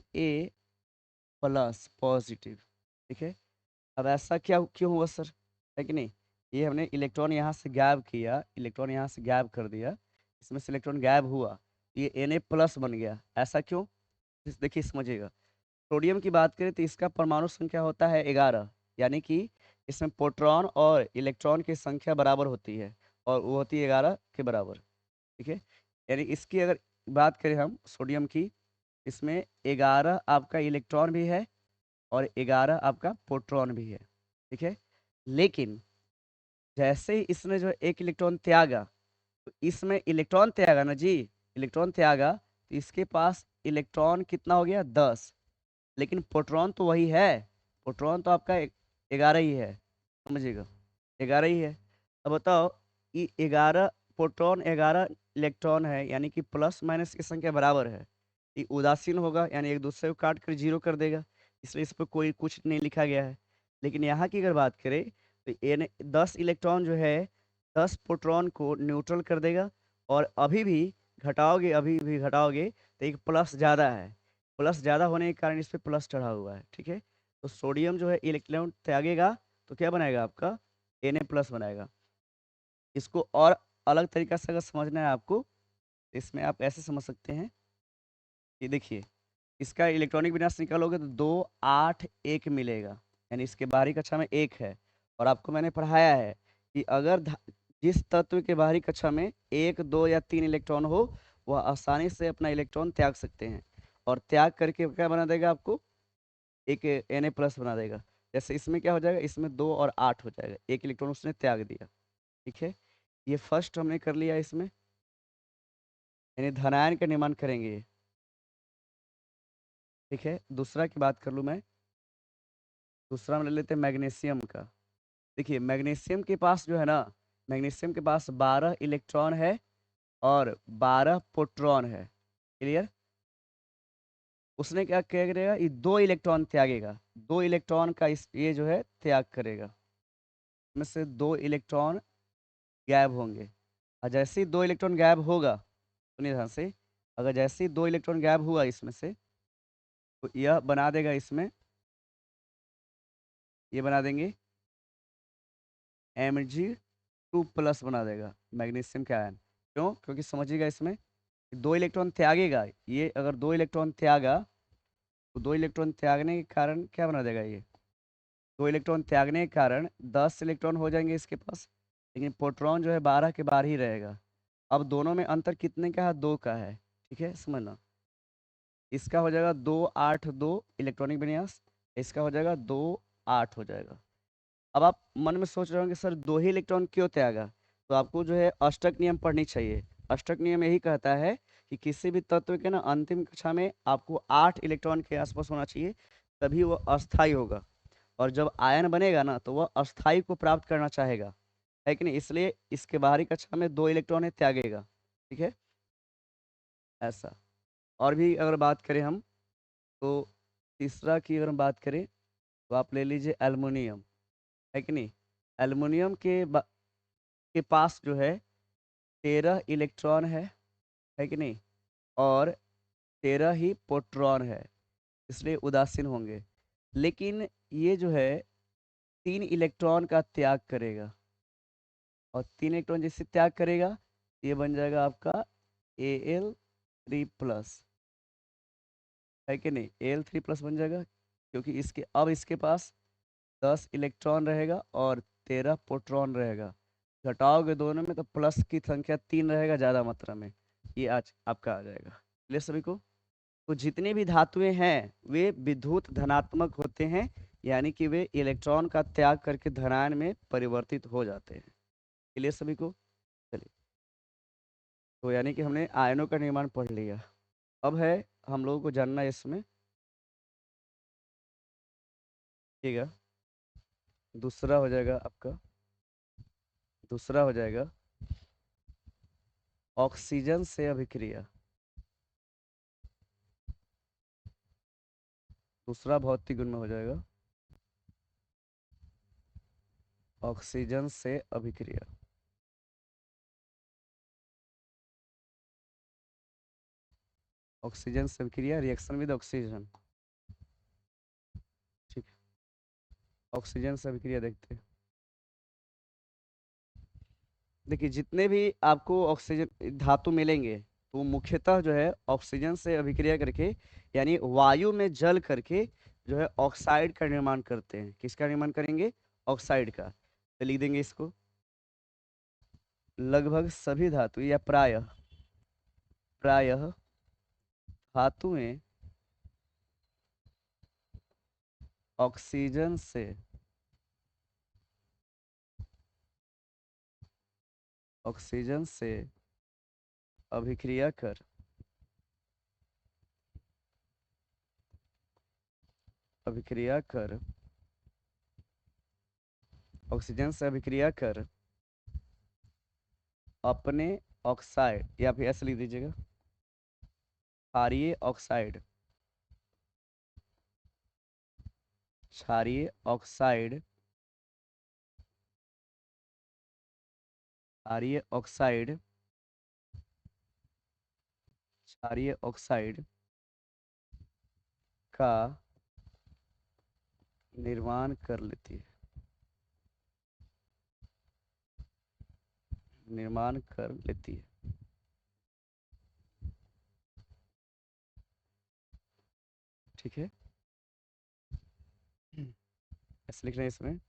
Speaker 1: प्लस पॉजिटिव, ठीक है। अब ऐसा क्या क्यों हुआ सर, है कि नहीं, ये हमने इलेक्ट्रॉन यहाँ से गायब किया, इलेक्ट्रॉन यहाँ से गायब कर दिया, इसमें से इलेक्ट्रॉन गायब हुआ, ये Na प्लस बन गया, ऐसा क्यों, देखिए समझिएगा। सोडियम की बात करें तो इसका परमाणु संख्या होता है 11, यानी कि इसमें प्रोटॉन और इलेक्ट्रॉन की संख्या बराबर होती है, और वो होती है 11 के बराबर, ठीक है। यानी इसकी अगर बात करें हम सोडियम की, इसमें 11 आपका इलेक्ट्रॉन भी है और 11 आपका प्रोटॉन भी है, ठीक है। लेकिन जैसे ही इसने जो एक इलेक्ट्रॉन त्यागा, तो इसमें इलेक्ट्रॉन त्यागा ना जी, इलेक्ट्रॉन त्यागा, तो इसके पास इलेक्ट्रॉन कितना हो गया, 10, लेकिन प्रोटॉन तो वही है, प्रोटॉन तो आपका 11 ही है, समझिएगा, 11 ही है। अब बताओ, ये 11 प्रोटॉन 11 इलेक्ट्रॉन है, यानी कि प्लस माइनस की संख्या बराबर है। ये उदासीन होगा, यानी एक दूसरे को काट कर जीरो कर देगा, इसलिए इस पर कोई कुछ नहीं लिखा गया है। लेकिन यहाँ की अगर बात करें तो एन 10 इलेक्ट्रॉन जो है 10 प्रोटॉन को न्यूट्रल कर देगा। और अभी भी घटाओगे तो एक प्लस ज़्यादा है, प्लस ज़्यादा होने के कारण इस पर प्लस चढ़ा हुआ है, ठीक है। तो सोडियम जो है इलेक्ट्रॉन त्यागेगा तो क्या बनाएगा आपका, Na+ बनाएगा। इसको और अलग तरीका से अगर समझना है आपको, तो इसमें आप ऐसे समझ सकते हैं कि देखिए, इसका इलेक्ट्रॉनिक विन्यास निकालोगे तो 2 8 1 मिलेगा, यानी इसके बाहरी कक्षा में 1 है। और आपको मैंने पढ़ाया है कि अगर जिस तत्व के बाहरी कक्षा में 1 2 या 3 इलेक्ट्रॉन हो, वह आसानी से अपना इलेक्ट्रॉन त्याग सकते हैं। और त्याग करके क्या बना देगा आपको, एक Na+ बना देगा। जैसे इसमें क्या हो जाएगा, इसमें 2 और 8 हो जाएगा, एक इलेक्ट्रॉन उसने त्याग दिया, ठीक है। ये फर्स्ट हमने कर लिया इसमें, यानी धनायन का निर्माण करेंगे ये, ठीक है। दूसरा की बात कर लूँ मैं, दूसरा हम ले लेते हैं मैग्नीशियम का। देखिए मैग्नीशियम के पास जो है ना, मैग्नीशियम के पास 12 इलेक्ट्रॉन है और 12 प्रोटॉन है, क्लियर। उसने क्या क्या करेगा, ये 2 इलेक्ट्रॉन त्यागेगा, 2 इलेक्ट्रॉन का ये जो है त्याग करेगा, इसमें से 2 इलेक्ट्रॉन गायब होंगे। और जैसे ही 2 इलेक्ट्रॉन गायब होगा, सुनिए ध्यान से, अगर जैसे ही 2 इलेक्ट्रॉन गायब हुआ इसमें से, तो यह बना देगा इसमें, ये बना देंगे Mg2+ बना देगा मैग्नीशियम का आयन। क्यों, क्योंकि समझिएगा इसमें 2 इलेक्ट्रॉन त्यागेगा, ये अगर 2 इलेक्ट्रॉन त्यागा तो 2 इलेक्ट्रॉन त्यागने के कारण क्या बना देगा ये, 2 इलेक्ट्रॉन त्यागने के कारण 10 इलेक्ट्रॉन हो जाएंगे इसके पास। लेकिन प्रोटॉन जो है 12 के बाहर ही रहेगा। अब दोनों में अंतर कितने का है, 2 का है, ठीक है, समझना। इसका हो जाएगा 2 8 2 इलेक्ट्रॉनिक विन्यास, इसका हो जाएगा 2 8 हो जाएगा। अब आप मन में सोच रहे होंगे सर 2 ही इलेक्ट्रॉन क्यों त्यागा, तो आपको जो है अष्टक नियम पढ़नी चाहिए। अष्टक नियम यही कहता है कि किसी भी तत्व के ना अंतिम कक्षा में आपको 8 इलेक्ट्रॉन के आसपास होना चाहिए, तभी वह अस्थाई होगा। और जब आयन बनेगा ना तो वह अस्थाई को प्राप्त करना चाहेगा, है कि नहीं, इसलिए इसके बाहरी कक्षा में 2 इलेक्ट्रॉन है, त्यागेगा, ठीक है, ऐसा। और भी अगर बात करें हम, तो तीसरा की अगर हम बात करें तो आप ले लीजिए एल्युमिनियम, है कि नहीं। एल्युमिनियम के पास जो है 13 इलेक्ट्रॉन है कि नहीं, और 13 ही प्रोटॉन है, इसलिए उदासीन होंगे। लेकिन ये जो है 3 इलेक्ट्रॉन का त्याग करेगा, और 3 इलेक्ट्रॉन जिससे त्याग करेगा, ये बन जाएगा आपका Al3+, है कि नहीं, Al3+ बन जाएगा। क्योंकि इसके पास 10 इलेक्ट्रॉन रहेगा और 13 प्रोटॉन रहेगा। घटाओगे दोनों में तो प्लस की संख्या 3 रहेगा ज़्यादा मात्रा में, ये आज आपका आ जाएगा, क्लियर सभी को। तो जितनी भी धातुएं हैं वे विद्युत धनात्मक होते हैं, यानी कि वे इलेक्ट्रॉन का त्याग करके धनायन में परिवर्तित हो जाते हैं, क्लियर सभी को। चलिए, तो यानी कि हमने आयनों का निर्माण पढ़ लिया। अब है हम लोगों को जानना है इसमें, ठीक है, दूसरा हो जाएगा आपका, दूसरा हो जाएगा ऑक्सीजन से अभिक्रिया। दूसरा भौतिक गुण में हो जाएगा ऑक्सीजन से अभिक्रिया। ऑक्सीजन से अभिक्रिया, रिएक्शन विद ऑक्सीजन, ठीक है। ऑक्सीजन से अभिक्रिया देखते हैं। देखिए जितने भी आपको ऑक्सीजन धातु मिलेंगे तो मुख्यतः जो है ऑक्सीजन से अभिक्रिया करके, यानी वायु में जल करके जो है ऑक्साइड का निर्माण करते हैं। किसका निर्माण करेंगे, ऑक्साइड का। तो लिख देंगे इसको, लगभग सभी धातु या प्रायः प्रायः धातुएं ऑक्सीजन से ऑक्सीजन से अभिक्रिया कर अभिक्रिया कर ऑक्सीजन से अभिक्रिया कर अपने ऑक्साइड, या फिर ऐसे लिख दीजिएगा, क्षारीय ऑक्साइड, क्षारीय ऑक्साइड, क्षारीय ऑक्साइड, क्षारीय ऑक्साइड का निर्माण कर लेती है, निर्माण कर लेती है। ठीक है, ऐसे लिख रहे हैं इसमें,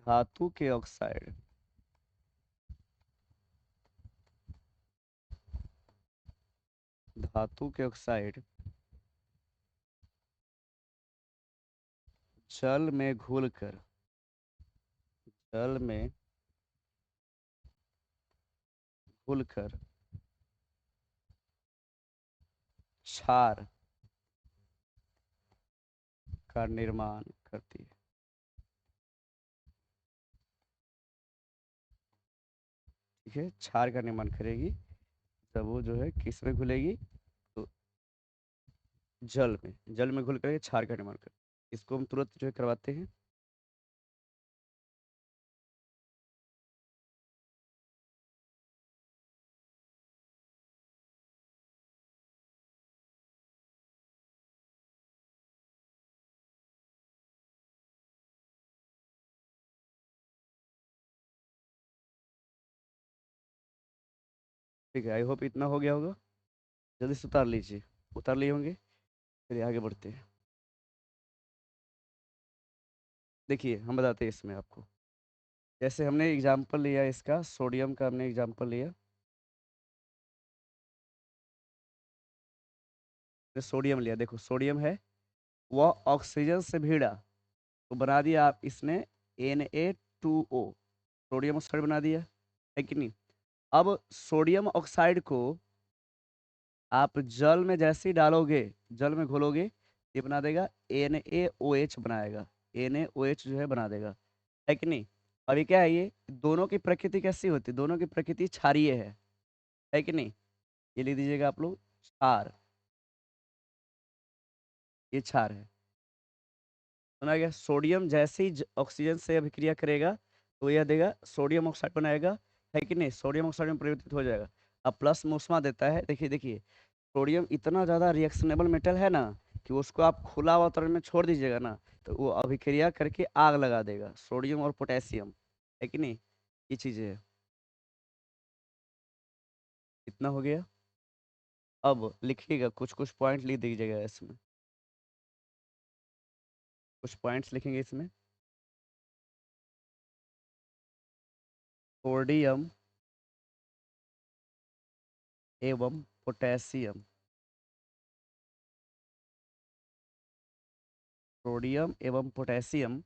Speaker 1: धातु के ऑक्साइड, धातु के ऑक्साइड जल में घुलकर, जल में घुलकर क्षार का निर्माण करती है। ठीक है, क्षार का निर्माण करेगी जब वो जो है किस में घुलेगी, तो जल में घुल कर क्षार का निर्माण कर, इसको हम तुरंत जो है करवाते हैं। ठीक है, आई होप इतना हो गया होगा। जल्दी से उतार लीजिए, उतार लिए होंगे। चलिए आगे बढ़ते हैं। देखिए हम बताते हैं इसमें आपको, जैसे हमने एग्जाम्पल लिया इसका, सोडियम का हमने एग्जाम्पल लिया, सोडियम लिया, देखो सोडियम है, वह ऑक्सीजन से भिड़ा तो बना दिया आप इसने Na2O, सोडियम ऑक्साइड बना दिया, है कि नहीं। अब सोडियम ऑक्साइड को आप जल में जैसे ही डालोगे, जल में घोलोगे, ये बना देगा NaOH बनाएगा, NaOH जो है बना देगा, है कि नहीं। अभी क्या है, ये दोनों की प्रकृति कैसी होती है, दोनों की प्रकृति क्षारीय है कि नहीं। ये लिख दीजिएगा आप लोग, क्षार, ये क्षार है। सुना गया, सोडियम जैसे ही ऑक्सीजन से अभिक्रिया करेगा तो यह देगा सोडियम ऑक्साइड बनाएगा, है कि नहीं, सोडियम ऑक्साइड में परिवर्तित हो जाएगा। अब प्लस में उष्मा देता है, देखिए देखिए, सोडियम इतना ज़्यादा रिएक्शनेबल मेटल है ना कि उसको आप खुला वातावरण में छोड़ दीजिएगा ना तो वो अभिक्रिया करके आग लगा देगा, सोडियम और पोटेशियम, है कि नहीं। ये चीज़ें है। इतना हो गया। अब लिखिएगा, कुछ कुछ पॉइंट लिख दीजिएगा इसमें, कुछ पॉइंट्स लिखेंगे इसमें। सोडियम एवं पोटेशियम, सोडियम एवं पोटेशियम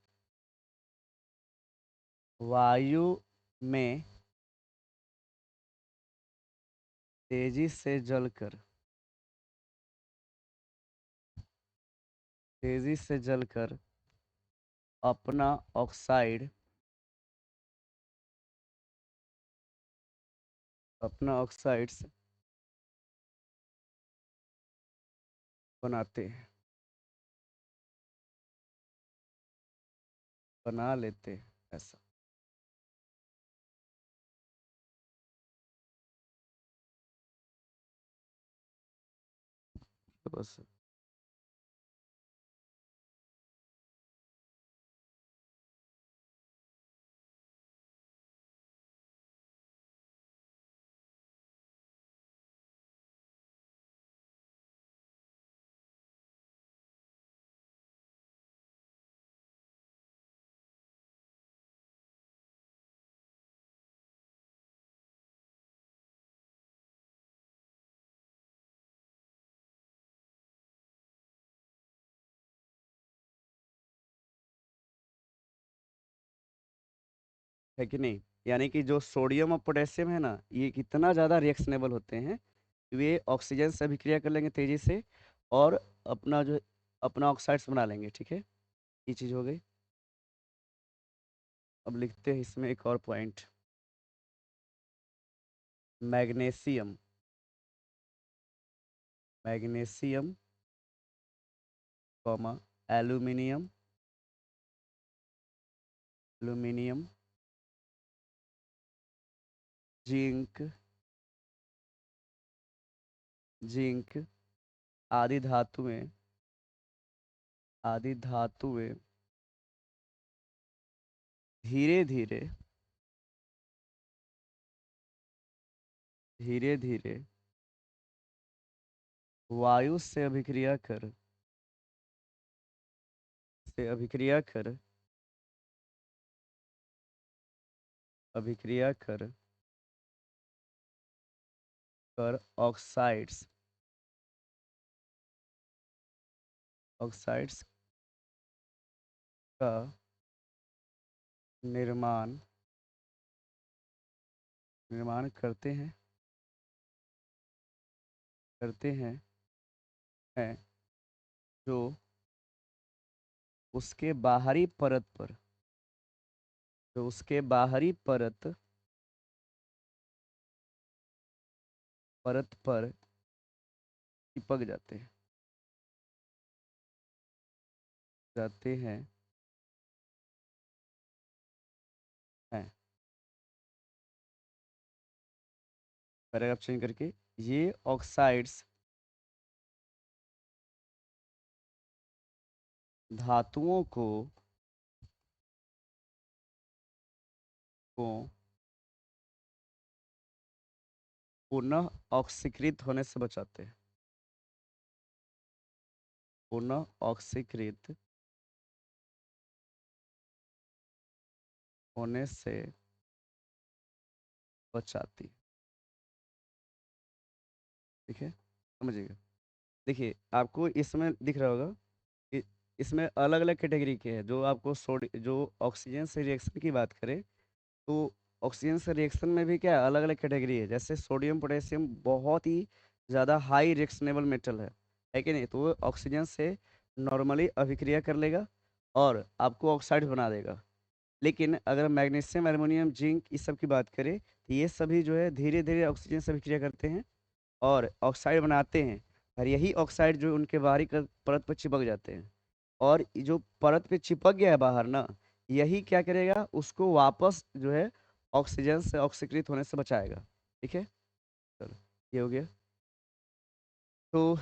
Speaker 1: वायु में तेजी से जलकर, तेजी से जलकर अपना ऑक्साइड, अपना ऑक्साइड्स बनाते हैं, बना लेते हैं ऐसा। तो बस, है कि नहीं। यानी कि जो सोडियम और पोटेशियम है ना, ये कितना ज़्यादा रिएक्शनेबल होते हैं वे ऑक्सीजन से अभिक्रिया कर लेंगे तेजी से, और अपना जो अपना ऑक्साइड्स बना लेंगे। ठीक है, ये चीज़ हो गई। अब लिखते हैं इसमें एक और point, magnesium. Magnesium, comma, aluminium, aluminium, zinc, zinc आदि धातुएं, आदि धातुएं धीरे धीरे, धीरे धीरे वायु से अभिक्रिया कर, से अभिक्रिया कर, अभिक्रिया कर कर ऑक्साइड्स, ऑक्साइड्स का निर्माण, निर्माण करते हैं, करते हैं जो उसके बाहरी परत पर, जो उसके बाहरी परत, परत पर चिपक जाते हैं, जाते हैं पैराग्राफ चेंज करके, ये ऑक्साइड्स धातुओं को पुनः ऑक्सीकृत होने से बचाते हैं, पुनः ऑक्सीकृत होने से बचाती है। ठीक है, समझिएगा। देखिए, आपको इसमें दिख रहा होगा कि इसमें अलग अलग कैटेगरी के हैं। जो आपको जो ऑक्सीजन से रिएक्शन की बात करें, तो ऑक्सीजन से रिएक्शन में भी क्या अलग अलग कैटेगरी है। जैसे सोडियम पोटेशियम बहुत ही ज़्यादा हाई रिएक्शनेबल मेटल है कि नहीं, तो वो ऑक्सीजन से नॉर्मली अभिक्रिया कर लेगा और आपको ऑक्साइड बना देगा। लेकिन अगर मैग्नीशियम, एल्युमिनियम, जिंक इस सब की बात करें, तो ये सभी जो है धीरे धीरे ऑक्सीजन से अभिक्रिया करते हैं और ऑक्साइड बनाते हैं। और यही ऑक्साइड जो उनके बाहरी परत पर चिपक जाते हैं, और जो परत पे चिपक गया है बाहर ना, यही क्या करेगा, उसको वापस जो है ऑक्सीजन से ऑक्सीकृत होने से बचाएगा। ठीक है, चलो, ये हो गया। तो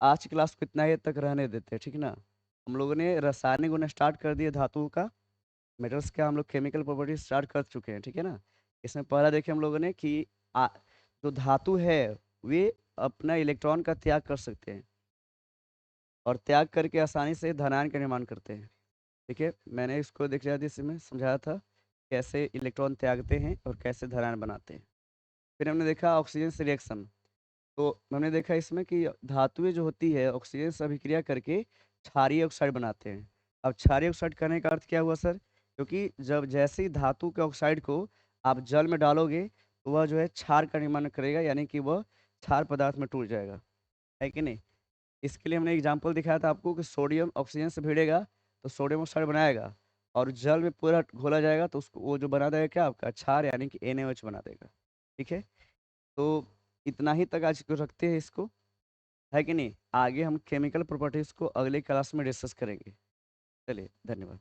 Speaker 1: आज की क्लास को इतना ही तक रहने देते हैं, ठीक ना। हम लोगों ने रासायनिक गुण स्टार्ट कर दिए धातुओं का, मेटल्स का हम लोग केमिकल प्रॉपर्टी स्टार्ट कर चुके हैं। ठीक है ना। इसमें पहला देखे हम लोगों ने कि जो धातु है वे अपना इलेक्ट्रॉन का त्याग कर सकते हैं, और त्याग करके आसानी से धनायन का निर्माण करते हैं। ठीक है, मैंने इसको देख लिया, इसमें समझाया था कैसे इलेक्ट्रॉन त्यागते हैं और कैसे धनायन बनाते हैं। फिर हमने देखा ऑक्सीजन से रिएक्शन। तो हमने देखा इसमें कि धातुएं जो होती है ऑक्सीजन से अभिक्रिया करके क्षारीय ऑक्साइड बनाते हैं। अब क्षारीय ऑक्साइड करने का अर्थ क्या हुआ सर? क्योंकि जब जैसे ही धातु के ऑक्साइड को आप जल में डालोगे, तो वह जो है क्षार का निर्माण करेगा, यानी कि वह क्षार पदार्थ में टूट जाएगा, है कि नहीं। इसके लिए हमने एग्जाम्पल दिखाया था आपको कि सोडियम ऑक्सीजन से भिड़ेगा तो सोडियम ऑक्साइड बनाएगा, और जल में पूरा घोला जाएगा तो उसको वो जो बना देगा क्या, आपका क्षार, यानी कि NaOH बना देगा। ठीक है, तो इतना ही तक आज को रखते हैं इसको, है कि नहीं। आगे हम केमिकल प्रॉपर्टीज को अगले क्लास में डिस्कस करेंगे। चलिए, धन्यवाद।